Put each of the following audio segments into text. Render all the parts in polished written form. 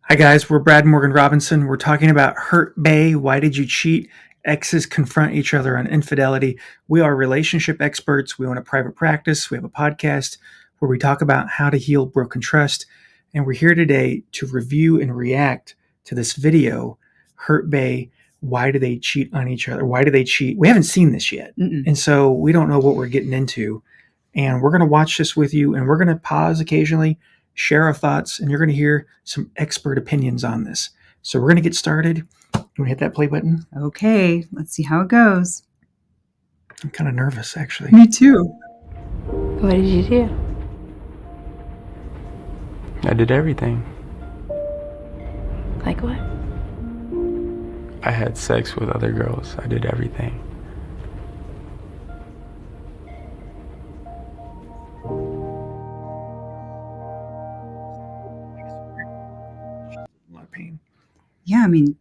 Hi, guys. We're Brad and Morgan Robinson. We're talking about Hurt Bay. Why did you cheat? Exes confront each other on infidelity. We are relationship experts. We own a private practice. We have a podcast where we talk about how to heal broken trust. And we're here today to review and react to this video, Hurt Bay. Why do they cheat on each other? Why do they cheat? We haven't seen this yet. And so we don't know what we're getting into. And we're going to watch this with you, and we're going to pause occasionally, share our thoughts, and you're going to hear some expert opinions on this. So we're going to get started. You want to hit that play button? Okay, let's see how it goes. I'm kind of nervous, actually. Me too. What did you do? I did everything. Like what? I had sex with other girls. I did everything. A lot of pain. Yeah, I mean,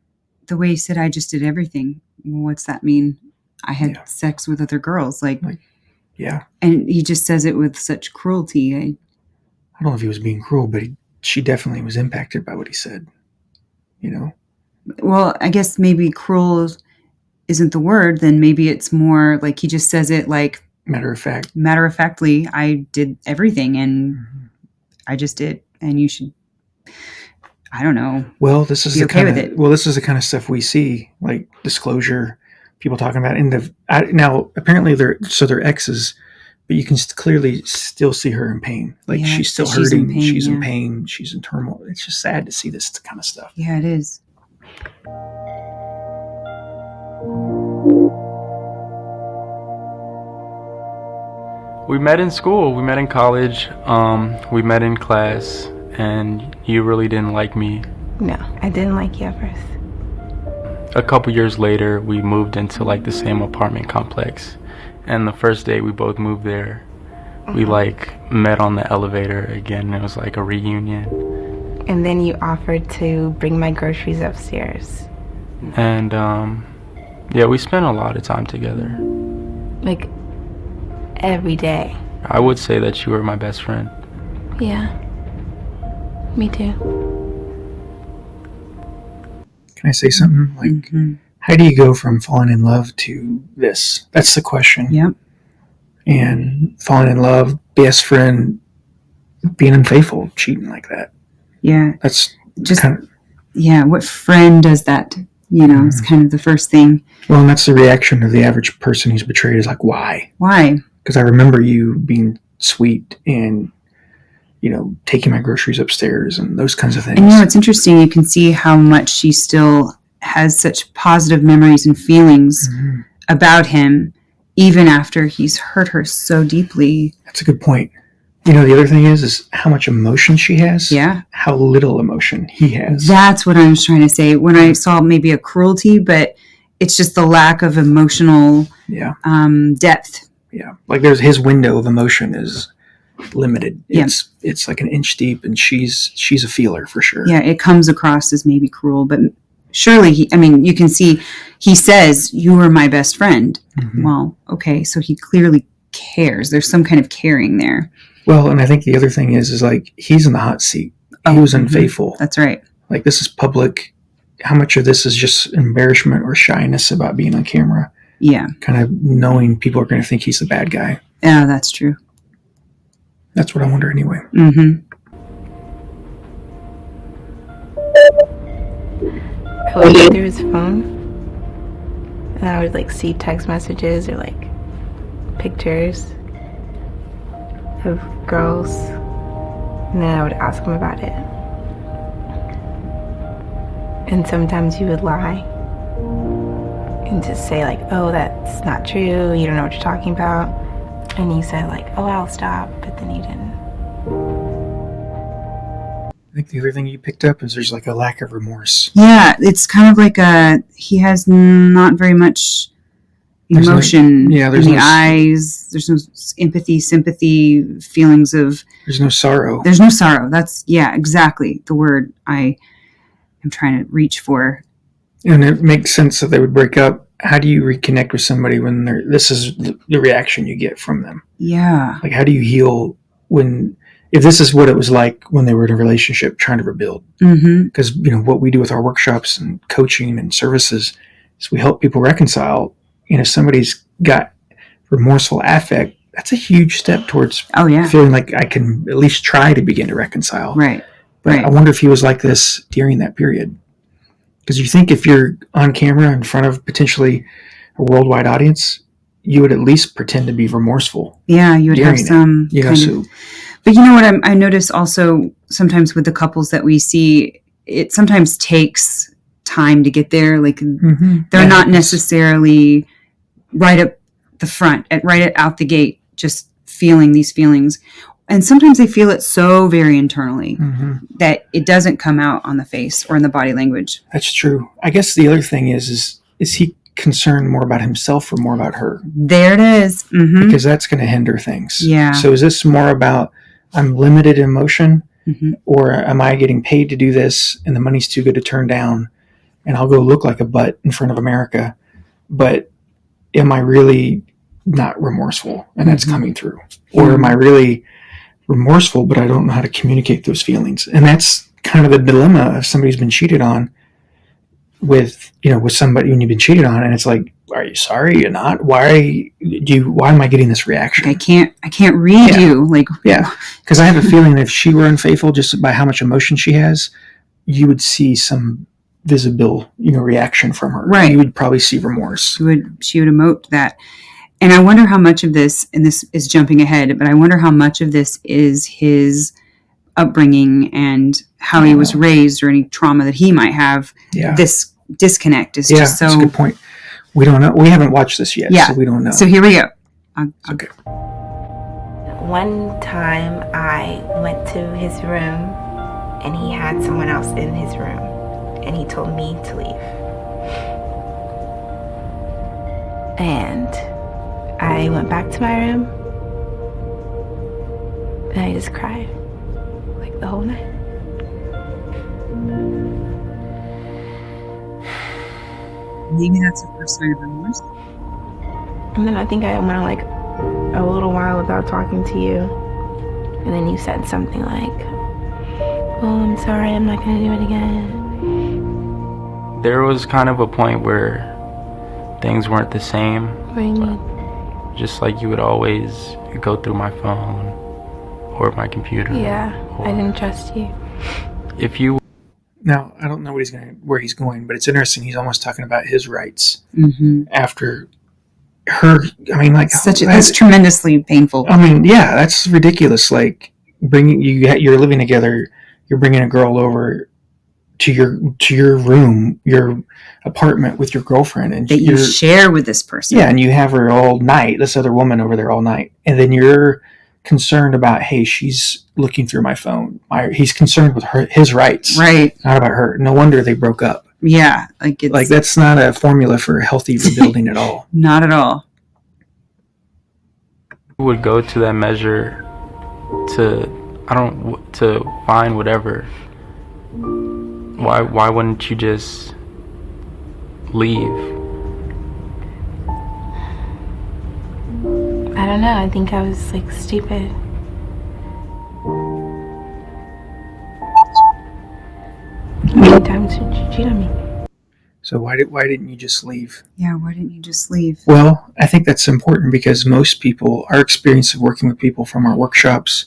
the way you said I just did everything. What's that mean? I had sex with other girls, Yeah. and he just says it with such cruelty. I don't know if he was being cruel, but she definitely was impacted by what he said. You know? Well, I guess maybe cruel isn't the word. Then maybe it's more like he just says it like Matter of fact. matter of factly. I did everything, and I just did, and you should. I don't know. Well, this is Be the okay kind with of it. well, this is the kind of stuff we see, like disclosure, people talking about now. Apparently, they're exes, but you can clearly still see her in pain. Like Yeah, she's still she's in hurting. pain, She's in yeah. pain. She's in turmoil. It's just sad to see this kind of stuff. Yeah, it is. We met in school. We met in college. We met in class, and you really didn't like me. No, I didn't like you at first. A couple years later, we moved into like the same apartment complex, and the first day we both moved there, we like met on the elevator again, and it was like a reunion. And then you offered to bring my groceries upstairs. And yeah, we spent a lot of time together. Like, every day. I would say that you were my best friend. Yeah. Me too. Can I say something? Like, how do you go from falling in love to this? That's the question. Yep. And falling in love, best friend, being unfaithful, cheating like that. Yeah. That's Just kind of yeah. What friend does that? It's kind of the first thing. well, and that's the reaction of the average person who's betrayed is like, why? Why? Because I remember you being sweet and taking my groceries upstairs and those kinds of things. And it's interesting. You can see how much she still has such positive memories and feelings about him, even after he's hurt her so deeply. That's a good point. The other thing is how much emotion she has. Yeah. How little emotion he has. That's what I was trying to say when I saw maybe a cruelty, but it's just the lack of emotional depth. Yeah. Like his window of emotion is limited. Yeah. It's like an inch deep, and she's a feeler for sure. Yeah, it comes across as maybe cruel, but surely you can see he says, "You were my best friend." Well, okay, so he clearly cares. There's some kind of caring there. Well, and I think the other thing is like he's in the hot seat. He was unfaithful. That's right. Like this is public. How much of this is just embarrassment or shyness about being on camera? Yeah. Kind of knowing people are going to think he's the bad guy. Yeah, that's true. That's what I wonder anyway. I would go through his phone, and I would like see text messages or like pictures of girls, and then I would ask him about it. And sometimes he would lie and just say like, "Oh, that's not true. You don't know what you're talking about." And he said like, "Oh, I'll stop," but then he didn't. I think the other thing you picked up is there's like a lack of remorse. Yeah, it's kind of like he has not very much emotion in the eyes. There's no empathy, sympathy, feelings of... There's no sorrow. There's no sorrow. That's, exactly the word I am trying to reach for. And it makes sense that they would break up. How do you reconnect with somebody when this is the reaction you get from them? Yeah. Like, how do you heal when if this is what it was like when they were in a relationship trying to rebuild. Because, what we do with our workshops and coaching and services is we help people reconcile. Somebody's got remorseful affect. That's a huge step towards feeling like I can at least try to begin to reconcile. Right. But I wonder if he was like this during that period. Because you think if you're on camera in front of potentially a worldwide audience, you would at least pretend to be remorseful. Yeah, you would have some But you know what I notice also sometimes with the couples that we see, it sometimes takes time to get there. Like they're not necessarily right up the front, right out the gate, just feeling these feelings. And sometimes they feel it so very internally that it doesn't come out on the face or in the body language. That's true. I guess the other thing is he concerned more about himself or more about her? There it is. Because that's going to hinder things. Yeah. So is this more about I'm limited in emotion, or am I getting paid to do this and the money's too good to turn down and I'll go look like a butt in front of America, but am I really not remorseful and that's coming through? Or am I really remorseful, but I don't know how to communicate those feelings? And that's kind of the dilemma if somebody's been cheated on with somebody when you've been cheated on, and it's like, are you sorry? You're not? Why am I getting this reaction? I can't read you. Because I have a feeling that if she were unfaithful, just by how much emotion she has, you would see some visible, reaction from her. Right. You would probably see remorse. She would emote that. And I wonder how much of this, and this is jumping ahead, but I wonder how much of this is his upbringing and how he was raised or any trauma that he might have. Yeah. This disconnect is just so... That's a good point. We don't know. We haven't watched this yet, so we don't know. So here we go. Okay. One time I went to his room and he had someone else in his room and he told me to leave. And I went back to my room and I just cried like the whole night. Maybe that's the first sign of remorse. And then I think I went like a little while without talking to you. And then you said something like, oh, I'm sorry, I'm not going to do it again. There was kind of a point where things weren't the same. What do you mean? Just like you would always go through my phone or my computer. Yeah, I didn't trust you. If you... Now, I don't know where he's going, but it's interesting. He's almost talking about his rights after her. I mean, like that's tremendously painful. I mean, yeah, that's ridiculous. Like you're living together, you're bringing a girl over to your room, your apartment with your girlfriend, and that you share with this person. Yeah, and you have her all night. This other woman over there all night, and then you're concerned about, hey, she's looking through my phone. He's concerned with his rights, right? Not about her. No wonder they broke up. Yeah, like that's not a formula for healthy rebuilding at all. Not at all. Would go to that measure to find whatever. Why wouldn't you just leave? I don't know. I think I was like stupid. How many times did you cheat on me? So why didn't you just leave? Yeah, why didn't you just leave? Well, I think that's important because most people, our experience of working with people from our workshops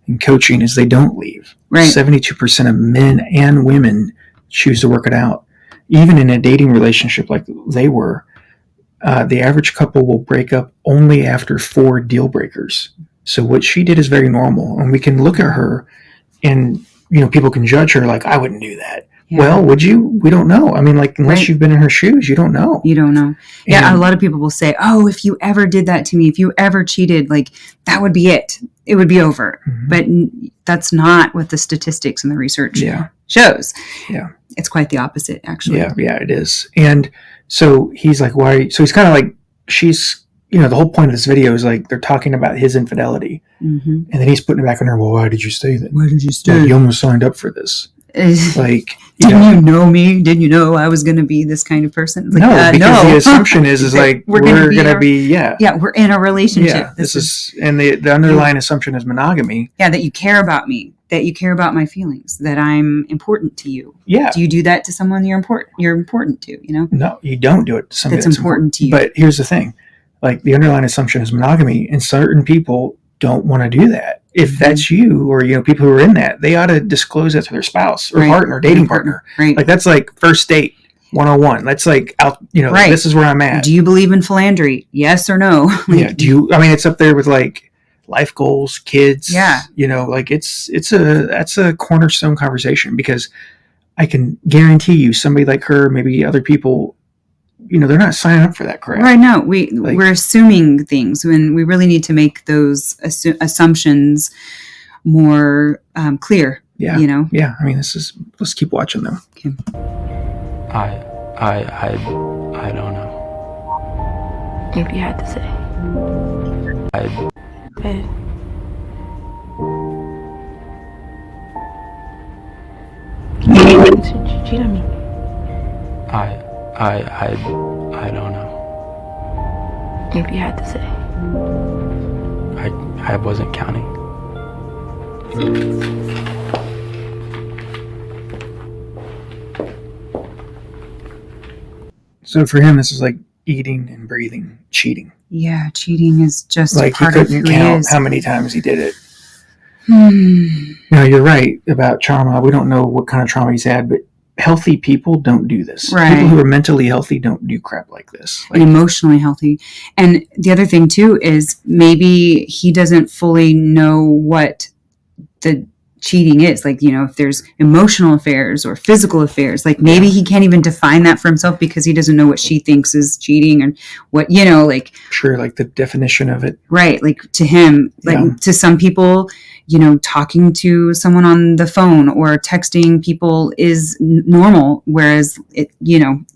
and coaching is they don't leave. Right. 72% of men and women choose to work it out. Even in a dating relationship like they were, the average couple will break up only after 4 deal breakers. So what she did is very normal, and we can look at her and, people can judge her like, I wouldn't do that. Yeah. Well, would you? We don't know. I mean, like, unless you've been in her shoes, you don't know. You don't know. Yeah, a lot of people will say, oh, if you ever did that to me, if you ever cheated, like, that would be it. It would be over. Mm-hmm. But that's not what the statistics and the research shows. Yeah. It's quite the opposite, actually. Yeah, it is. And so he's like, why? So he's kind of like, she's, the whole point of this video is like, they're talking about his infidelity. Mm-hmm. And then he's putting it back on her. Well, why did you stay then? Why did you stay? Like, you almost signed up for this. Like, Didn't you know me? Didn't you know I was going to be this kind of person? Like, no, because no. the assumption is like we're going to be yeah, we're in a relationship. Yeah, this is and the underlying assumption is monogamy. Yeah, that you care about me, that you care about my feelings, that I'm important to you. Yeah. Do you do that to someone you're important to? You know? No, you don't do it to somebody that's important to you. But here's the thing: like the underlying assumption is monogamy, and certain people don't want to do that. If that's you, or people who are in that, they ought to disclose that to their spouse or partner, dating partner. Right. Like that's like first date 101. That's like out. Right. Like, this is where I'm at. Do you believe in philandry? Yes or no? Yeah. Do you? I mean, it's up there with like life goals, kids. Yeah. Like that's a cornerstone conversation, because I can guarantee you somebody like her, maybe other people, they're not signing up for that crap. Right. No, we're assuming things when we really need to make those assumptions more clear. Yeah. Yeah. I mean, let's keep watching them. Okay. I don't know. If you had to say. Okay. Should you cheat on me? I don't know. If you had to say. I wasn't counting. So for him, this is like eating and breathing, cheating. Yeah, cheating is just like part he of couldn't who count he is. how many times he did it. No, you're right about trauma. We don't know what kind of trauma he's had, but healthy people don't do this. Right. People who are mentally healthy don't do crap like this. And emotionally healthy. And the other thing too is maybe he doesn't fully know what the cheating is. Like, if there's emotional affairs or physical affairs, like maybe he can't even define that for himself because he doesn't know what she thinks is cheating and what, like. Sure, like the definition of it. Right. Like to him, like to some people, talking to someone on the phone or texting people is normal, whereas it,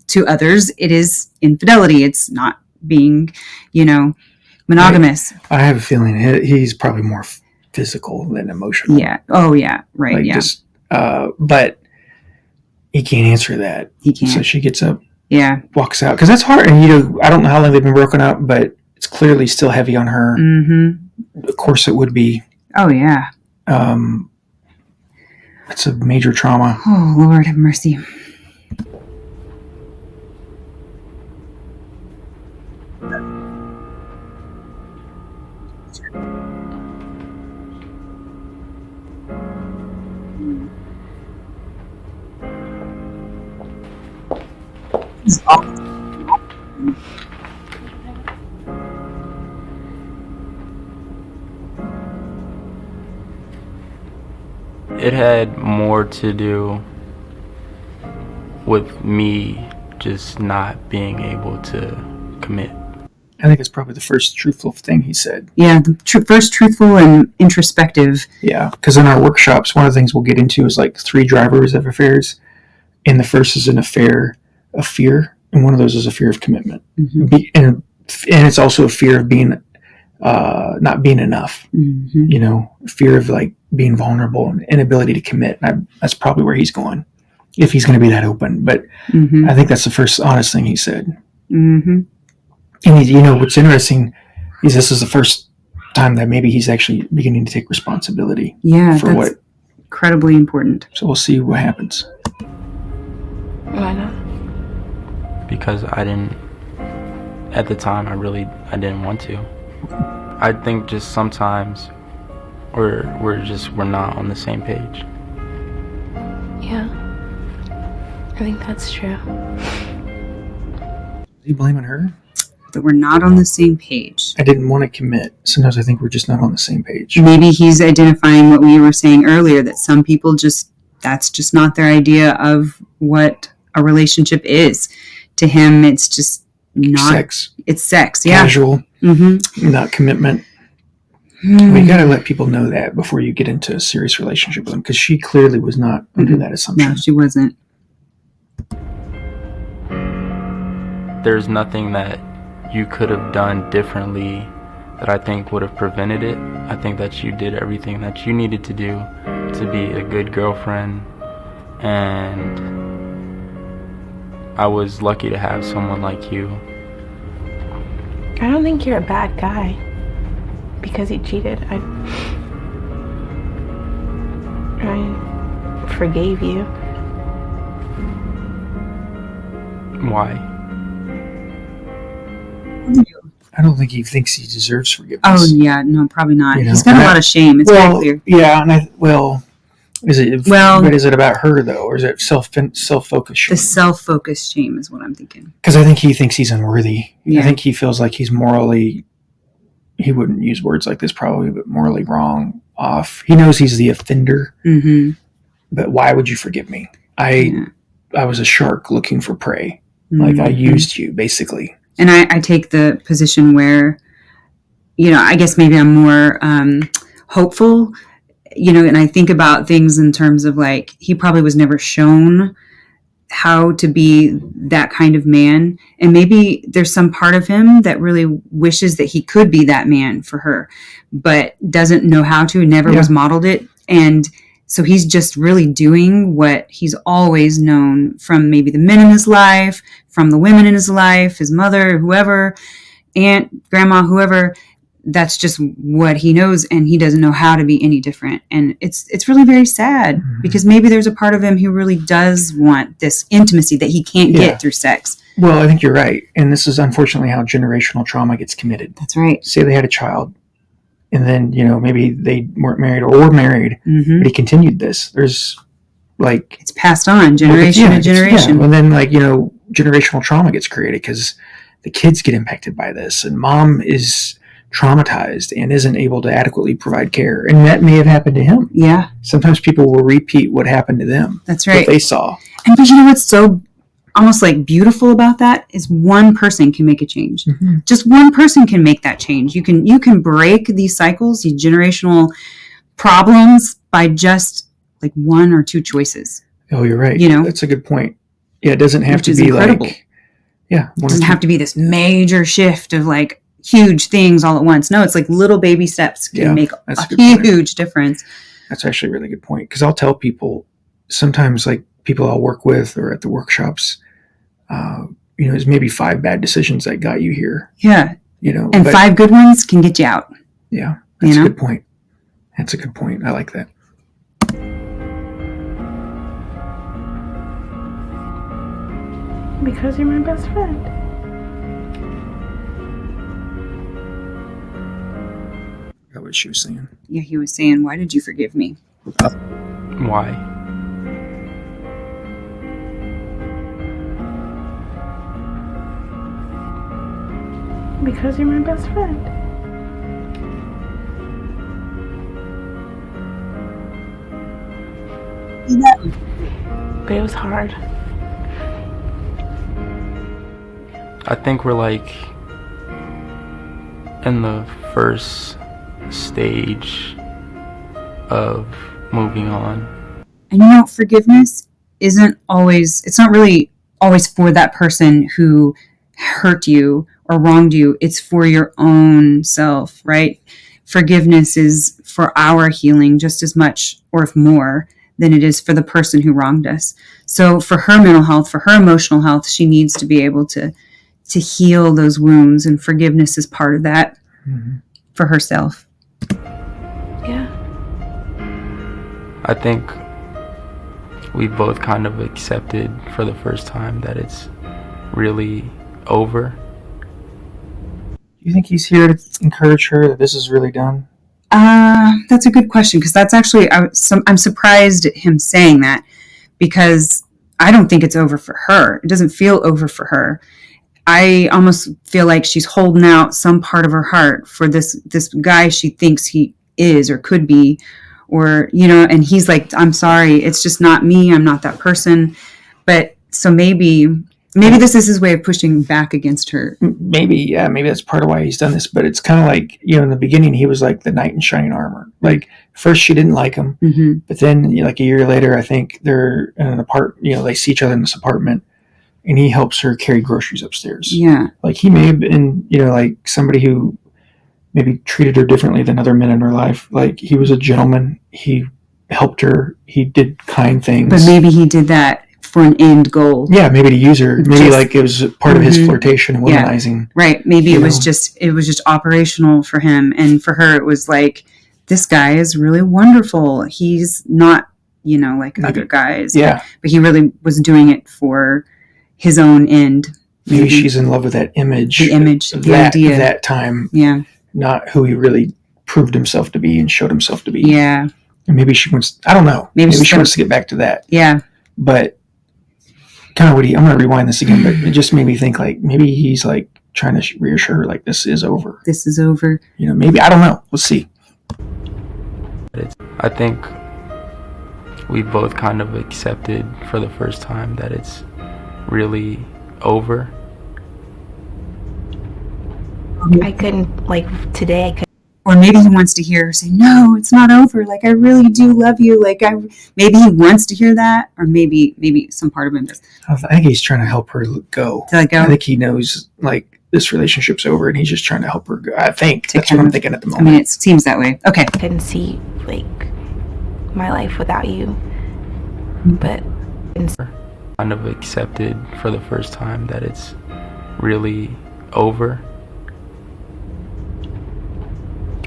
to others, it is infidelity. It's not being, monogamous. I have a feeling he's probably more physical than emotional. Yeah. Oh, yeah. Right. Like yeah. Just, but he can't answer that. He can't. So she gets up. Yeah. Walks out because that's hard. And I don't know how long they've been broken up, but it's clearly still heavy on her. Mm-hmm. Of course, it would be. Oh yeah. It's a major trauma. Oh Lord, have mercy. It had more to do with me just not being able to commit. I think it's probably the first truthful thing he said. Yeah, the first truthful and introspective. Yeah, because in our workshops, one of the things we'll get into is like 3 drivers of affairs. And the first is an affair of fear, and one of those is a fear of commitment. Mm-hmm. And it's also a fear of being not being enough. Mm-hmm. Fear of like being vulnerable and inability to commit. And that's probably where he's going, if he's going to be that open. But I think that's the first honest thing he said. Mm-hmm. And what's interesting is this is the first time that maybe he's actually beginning to take responsibility. Yeah, for that's what incredibly important. So we'll see what happens. Why not? Because at the time I didn't want to. I think just sometimes we're not on the same page. Yeah, I think that's true. Are you blaming her? That we're not on the same page. I didn't want to commit. Sometimes I think we're just not on the same page. Maybe he's identifying what we were saying earlier, that some people that's just not their idea of what a relationship is. To him, it's just not sex. It's sex, yeah. Casual, not commitment. Well, you got to let people know that before you get into a serious relationship with them, because she clearly was not under that assumption. No, she wasn't. There's nothing that you could have done differently that I think would have prevented it. I think that you did everything that you needed to do to be a good girlfriend and I was lucky to have someone like you. I don't think you're a bad guy because he cheated. I forgave you. Why? I don't think he thinks he deserves forgiveness. Oh yeah, no, probably not. He's got a lot of shame. It's very clear. Yeah, and is it? What is it about her though, or is it self-focused shame? The self-focused shame is what I'm thinking. Because I think he thinks he's unworthy. Yeah. I think he feels like he's morally. He wouldn't use words like this probably, but morally wrong, off. He knows he's the offender. Mm-hmm. But why would you forgive me? I was a shark looking for prey. Mm-hmm. Like I used you basically. And I take the position where, I guess maybe I'm more hopeful, and I think about things in terms of like, he probably was never shown how to be that kind of man. And maybe there's some part of him that really wishes that he could be that man for her, but doesn't know how to, never was modeled it. And so he's just really doing what he's always known from maybe the men in his life, from the women in his life, his mother, whoever, aunt, grandma, whoever. That's just what he knows, and he doesn't know how to be any different. And it's really very sad because maybe there's a part of him who really does want this intimacy that he can't get through sex. Well, I think you're right. And this is unfortunately how generational trauma gets committed. That's right. Say they had a child, and then, maybe they weren't married or were married, but he continued this. There's like... It's passed on generation to generation. And then generational trauma gets created because the kids get impacted by this, and mom is traumatized and isn't able to adequately provide care. And that may have happened to him. Yeah. Sometimes people will repeat what happened to them. That's right. What they saw. And but what's so almost like beautiful about that is one person can make a change. Mm-hmm. Just one person can make that change. You can break these cycles, these generational problems by just like one or two choices. Oh, you're right. That's a good point. Yeah, it doesn't have to be incredible. It doesn't have to be this major shift of like huge things all at once. No, it's like little baby steps can make a huge difference. That's actually a really good point, because I'll tell people sometimes, like people I'll work with or at the workshops, there's maybe 5 bad decisions that got you here. Yeah. And 5 good ones can get you out. Yeah. That's a good point. That's a good point. I like that. Because you're my best friend. That's what she was saying. Yeah, he was saying, why did you forgive me? Why? Because you're my best friend. But it was hard. I think we're like in the first stage of moving on. And forgiveness isn't always, it's not really always for that person who hurt you or wronged you. It's for your own self, right? Forgiveness is for our healing just as much, or if more, than it is for the person who wronged us. So for her mental health, for her emotional health, she needs to be able to heal those wounds, and forgiveness is part of that for herself. Yeah. I think we both kind of accepted for the first time that it's really over. Do you think he's here to encourage her that this is really done? That's a good question, because that's actually, I'm surprised at him saying that, because I don't think it's over for her. It doesn't feel over for her. I almost feel like she's holding out some part of her heart for this guy she thinks he is or could be, or, and he's like, I'm sorry, it's just not me. I'm not that person. But so maybe this is his way of pushing back against her. Maybe that's part of why he's done this. But it's kind of like, in the beginning, he was like the knight in shining armor. Like, first she didn't like him, but then like a year later, I think they're in an apartment, they see each other in this apartment, and he helps her carry groceries upstairs. Yeah. Like, he may have been, like somebody who maybe treated her differently than other men in her life. Like, he was a gentleman. He helped her. He did kind things. But maybe he did that for an end goal. Yeah, maybe to use her. Maybe like it was part of his flirtation and womanizing. Yeah, right. Maybe it was just operational for him, and for her it was like, this guy is really wonderful. He's not, like other guys. Yeah. But he really was doing it for his own end. Maybe she's in love with that image. The image, the idea. Of that time. Yeah. Not who he really proved himself to be and showed himself to be. Yeah. And maybe she wants, I don't know. Maybe she wants to get back to that. Yeah. But kind of I'm going to rewind this again, but it just made me think like maybe he's like trying to reassure her like this is over. This is over. Maybe, I don't know. We'll see. I think we both kind of accepted for the first time that it's really over. I couldn't, like, today I couldn't. Or maybe he wants to hear her say, no, it's not over. Like, I really do love you. Like, maybe he wants to hear that, or maybe some part of him does. I think he's trying to help her go. To let go? I think he knows, like, this relationship's over, and he's just trying to help her go. I think. That's what I'm thinking at the moment. I mean, it seems that way. Okay. I couldn't see, like, my life without you. But kind of accepted for the first time that it's really over.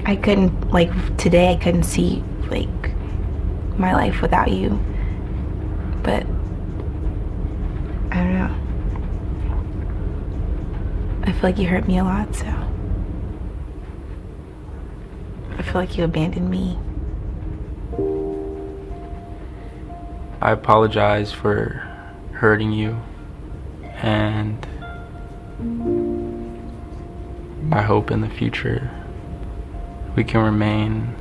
I couldn't, like, today I couldn't see, like, my life without you. But I don't know. I feel like you hurt me a lot, so I feel like you abandoned me. I apologize for hurting you, and I hope in the future we can remain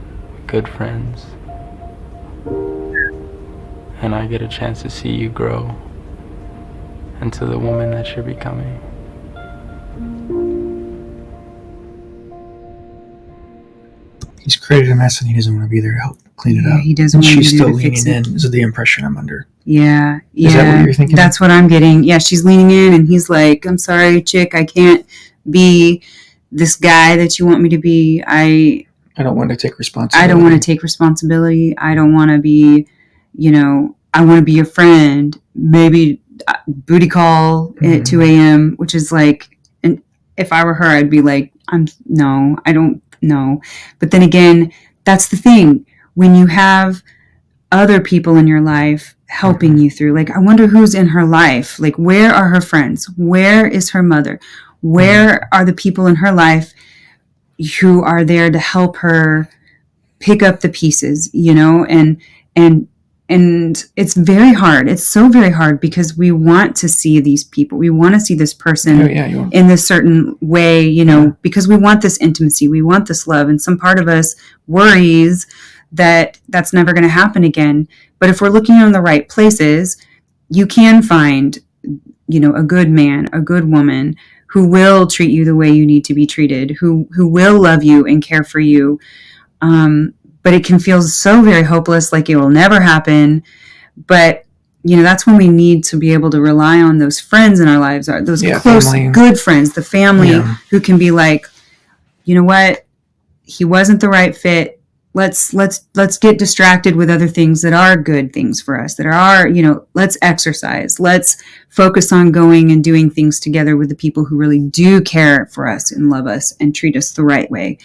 good friends, and I get a chance to see you grow into the woman that you're becoming. He's created a mess and he doesn't want to be there to help clean it up. He doesn't want to be she's there still to fix leaning it. in. Is the impression I'm under. Yeah. Is that what you're thinking? That's what I'm getting. Yeah, she's leaning in and he's like, I'm sorry, chick, I can't be this guy that you want me to be. I don't want to take responsibility. I don't want to take responsibility. I don't want to be, I want to be your friend. Maybe booty call at 2 a.m., which is like, and if I were her, I'd be like, no, I don't know. But then again, that's the thing. When you have other people in your life helping you through, like, I wonder who's in her life. Like, where are her friends? Where is her mother? Where are the people in her life who are there to help her pick up the pieces, and it's very hard. It's so very hard because we want to see these people. We want to see this person in this certain way, because we want this intimacy. We want this love. And some part of us worries that that's never going to happen again. But if we're looking in the right places, you can find, a good man, a good woman who will treat you the way you need to be treated, who will love you and care for you. But it can feel so very hopeless, like it will never happen. But, that's when we need to be able to rely on those friends in our lives, those close, family. Good friends, the family who can be like, you know what, he wasn't the right fit. Let's get distracted with other things that are good things for us, that are, let's exercise. Let's focus on going and doing things together with the people who really do care for us and love us and treat us the right way.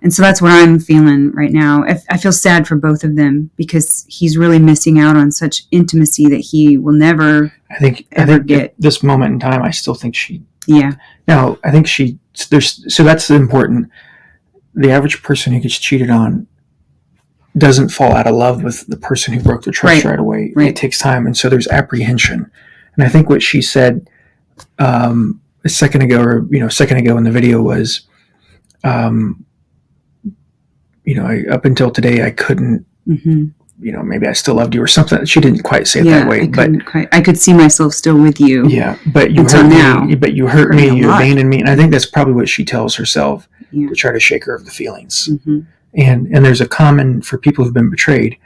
And so that's what I'm feeling right now. I feel sad for both of them because he's really missing out on such intimacy that he will never, ever get. At this moment in time, I still think she. Yeah. Now, I think so that's important. The average person who gets cheated on doesn't fall out of love with the person who broke their trust right away. Right. It takes time. And so there's apprehension. And I think what she said a second ago in the video was, up until today, I couldn't, maybe I still loved you or something. She didn't quite say it that way. I could see myself still with you. Yeah. But you hurt me. But you hurt me. You abandoned me. And I think that's probably what she tells herself to try to shake her of the feelings. Mm-hmm. And there's a common for people who've been betrayed.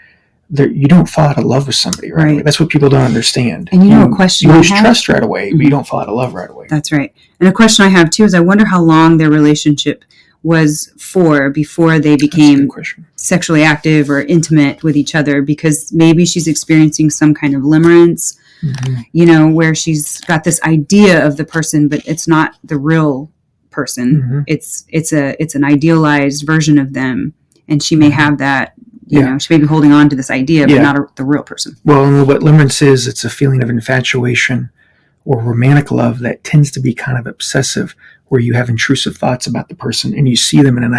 You don't fall out of love with somebody right away. That's what people don't understand. And a question you lose trust right away, but you don't fall out of love right away. That's right. And a question I have too is I wonder how long their relationship was before they became sexually active or intimate with each other, because maybe she's experiencing some kind of limerence where she's got this idea of the person, but it's not the real person. It's an idealized version of them. And she may have that, she may be holding on to this idea, but not the real person. Well, and what limerence is, it's a feeling of infatuation or romantic love that tends to be kind of obsessive, where you have intrusive thoughts about the person and you see them in an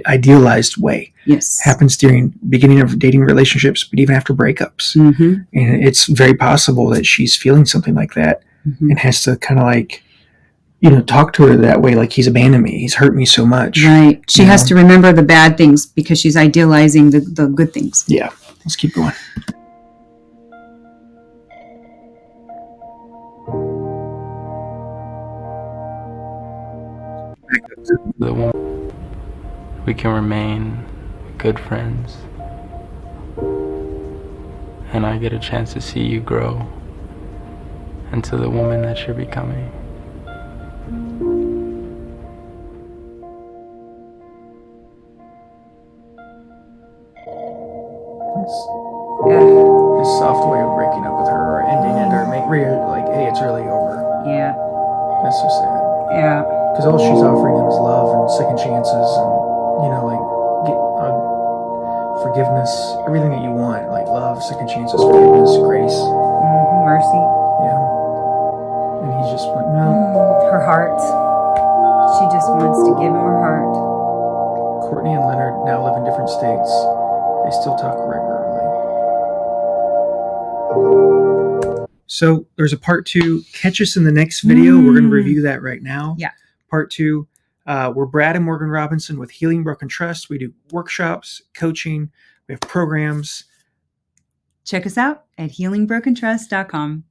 idealized way. Yes. Happens during beginning of dating relationships, but even after breakups. And it's very possible that she's feeling something like that and has to kind of like, talk to her that way, like he's abandoned me, he's hurt me so much. Right. She has to remember the bad things because she's idealizing the good things. Yeah. Let's keep going. The woman, we can remain good friends, and I get a chance to see you grow into the woman that you're becoming. His soft way of breaking up with her or ending it or like, hey, it's really over. Yeah. That's so sad. Yeah. Because all she's offering him is love and second chances and, forgiveness, everything that you want, like love, second chances, forgiveness, grace. Mercy. Yeah. And he's just like, no. Her heart. She just wants to give him her heart. Courtney and Leonard now live in different states. They still talk regularly. So there's a part 2. Catch us in the next video. We're going to review that right now. Yeah. Part 2. We're Brad and Morgan Robinson with Healing Broken Trust. We do workshops, coaching. We have programs. Check us out at healingbrokentrust.com.